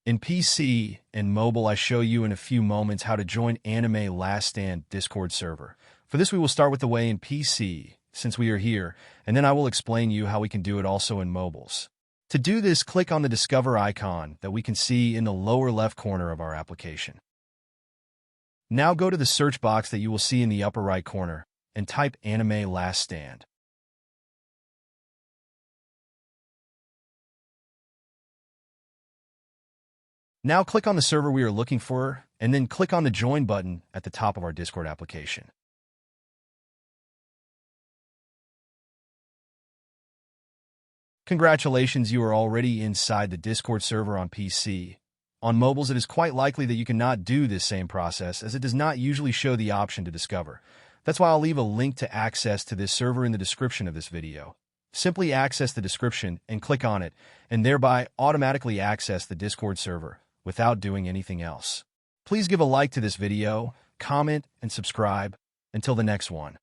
In PC and mobile, I show you in a few moments how to join Anime Last Stand Discord server. For this, we will start with the way in PC, since we are here, and then I will explain you how we can do it also in mobiles. To do this, click on the Discover icon that we can see in the lower left corner of our application. Now go to the search box that you will see in the upper right corner and type Anime Last Stand. Now click on the server we are looking for, and then click on the Join button at the top of our Discord application. Congratulations, you are already inside the Discord server on PC. On mobiles, it is quite likely that you cannot do this same process, as it does not usually show the option to discover. That's why I'll leave a link to access to this server in the description of this video. Simply access the description and click on it, and thereby automatically access the Discord server without doing anything else. Please give a like to this video, comment, and subscribe. Until the next one.